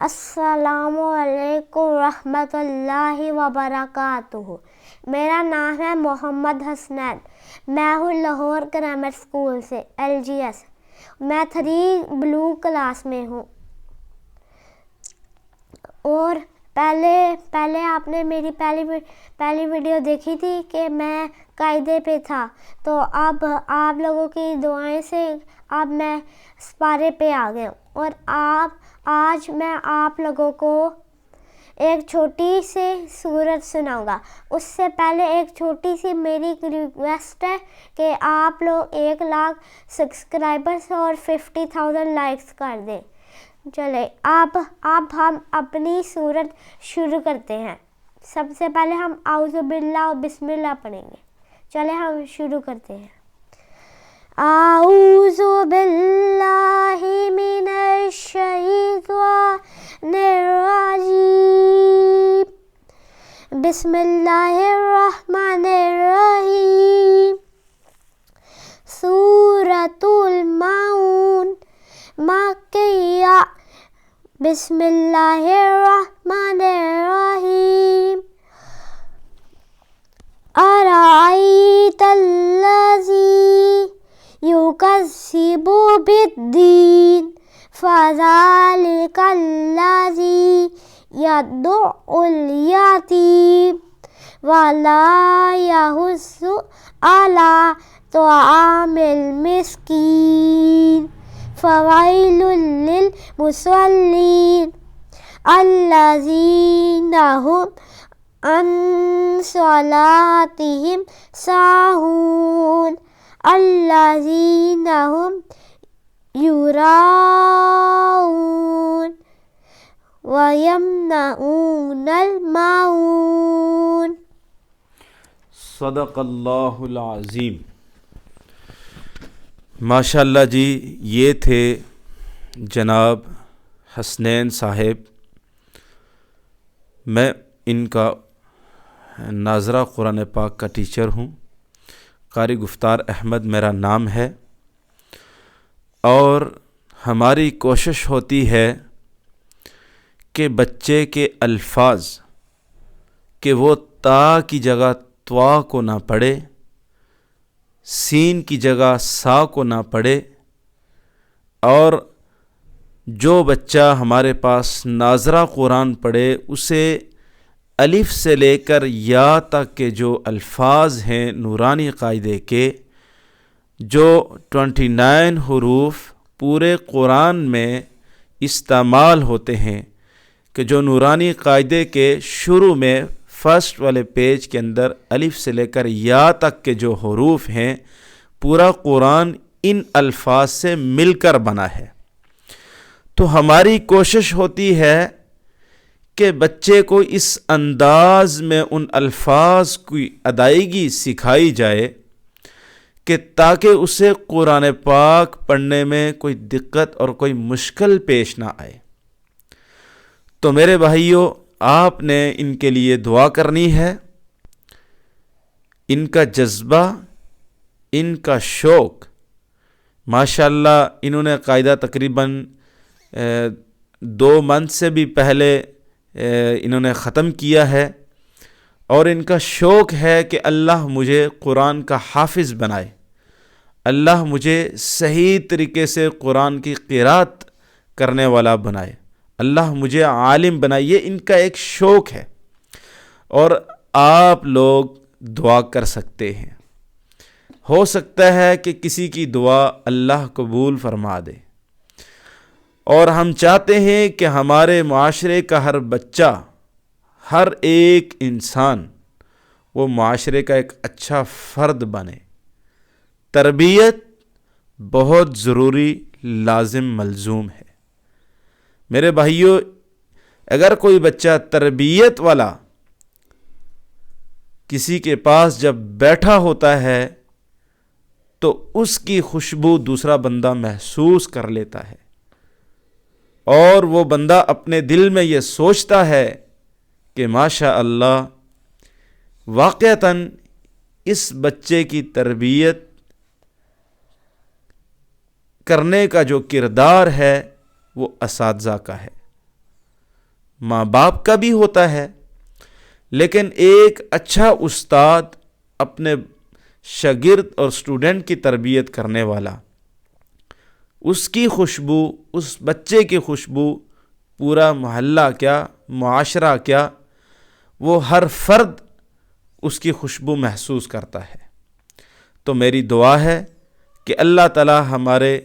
السلام علیکم ورحمۃ اللہ وبرکاتہ۔ میرا نام ہے محمد حسنین، میں ہوں لاہور گرامر اسکول سے LGS۔ میں 3 بلو کلاس میں ہوں۔ اور پہلے آپ نے میری پہلی ویڈیو دیکھی تھی کہ میں قاعدے پہ تھا، تو اب آپ لوگوں کی دعائیں سے اب میں سپارے پہ آ گیا ہوں۔ اور آج میں آپ لوگوں کو ایک چھوٹی سی سورت سناؤں گا۔ اس سے پہلے ایک چھوٹی سی میری ریکویسٹ ہے کہ آپ لوگ 1 لاکھ سبسکرائبرس اور 50,000 لائکس کر دیں۔ چلے اب ہم اپنی سورت شروع کرتے ہیں۔ سب سے پہلے ہم اعوذ باللہ و بسم اللہ پڑھیں گے۔ چلے ہم شروع کرتے ہیں۔ اعوذ باللہ من الشیطان الرجیم، بسم اللہ الرحمن الرحیم۔ سورۃ المعون مکیہ، بسم اللہ الرحمن الرحیم۔ ارأیت الذی یکذب بالدین فذلک الذی یدع الیتیم ولا یحض علی طعام المسکین فویل للمصلین الذین هم عن صلاتهم ساہون الذین هم یراؤون ویمنعون الماعون۔ صدق اللہ العظیم۔ ماشاءاللہ جی، یہ تھے جناب حسنین صاحب۔ میں ان کا ناظرہ قرآن پاک کا ٹیچر ہوں۔ قاری گفتار احمد میرا نام ہے، اور ہماری کوشش ہوتی ہے کہ بچے کے الفاظ کہ وہ تا کی جگہ توا کو نہ پڑھے، سین کی جگہ سا کو نہ پڑھے، اور جو بچہ ہمارے پاس ناظرہ قرآن پڑھے اسے الف سے لے کر یا تک کے جو الفاظ ہیں نورانی قاعدے کے، جو 29 حروف پورے قرآن میں استعمال ہوتے ہیں، کہ جو نورانی قاعدے کے شروع میں فرسٹ والے پیج کے اندر الف سے لے کر یا تک کے جو حروف ہیں، پورا قرآن ان الفاظ سے مل کر بنا ہے۔ تو ہماری کوشش ہوتی ہے کہ بچے کو اس انداز میں ان الفاظ کی ادائیگی سکھائی جائے کہ تاکہ اسے قرآن پاک پڑھنے میں کوئی دقت اور کوئی مشکل پیش نہ آئے۔ تو میرے بھائیوں، آپ نے ان کے لیے دعا کرنی ہے۔ ان کا جذبہ، ان کا شوق، ماشاءاللہ انہوں نے قاعدہ تقریباً 2 منتھ سے بھی پہلے انہوں نے ختم کیا ہے، اور ان کا شوق ہے کہ اللہ مجھے قرآن کا حافظ بنائے، اللہ مجھے صحیح طریقے سے قرآن کی قرات کرنے والا بنائے، اللہ مجھے عالم بنائے۔ یہ ان کا ایک شوق ہے، اور آپ لوگ دعا کر سکتے ہیں۔ ہو سکتا ہے کہ کسی کی دعا اللہ قبول فرما دے، اور ہم چاہتے ہیں کہ ہمارے معاشرے کا ہر بچہ، ہر ایک انسان وہ معاشرے کا ایک اچھا فرد بنے۔ تربیت بہت ضروری، لازم، ملزوم ہے۔ میرے بھائیوں، اگر کوئی بچہ تربیت والا کسی کے پاس جب بیٹھا ہوتا ہے تو اس کی خوشبو دوسرا بندہ محسوس کر لیتا ہے، اور وہ بندہ اپنے دل میں یہ سوچتا ہے کہ ماشاء اللہ واقعتاً اس بچے کی تربیت کرنے کا جو کردار ہے وہ اساتذہ کا ہے۔ ماں باپ کا بھی ہوتا ہے، لیکن ایک اچھا استاد اپنے شاگرد اور اسٹوڈنٹ کی تربیت کرنے والا، اس کی خوشبو، اس بچے کی خوشبو پورا محلہ کیا، معاشرہ کیا، وہ ہر فرد اس کی خوشبو محسوس کرتا ہے۔ تو میری دعا ہے کہ اللہ تعالی ہمارے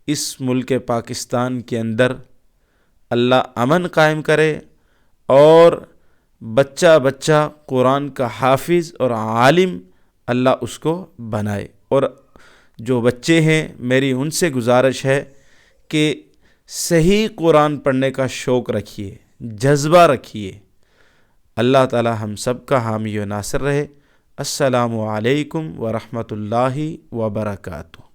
اس ملک پاکستان کے اندر اللہ امن قائم کرے اور بچہ بچہ قرآن کا حافظ اور عالم اللہ اس کو بنائے۔ اور جو بچے ہیں میری ان سے گزارش ہے کہ صحیح قرآن پڑھنے کا شوق رکھیے، جذبہ رکھیے۔ اللہ تعالی ہم سب کا حامی و ناصر رہے۔ السلام علیکم ورحمۃ اللہ وبرکاتہ۔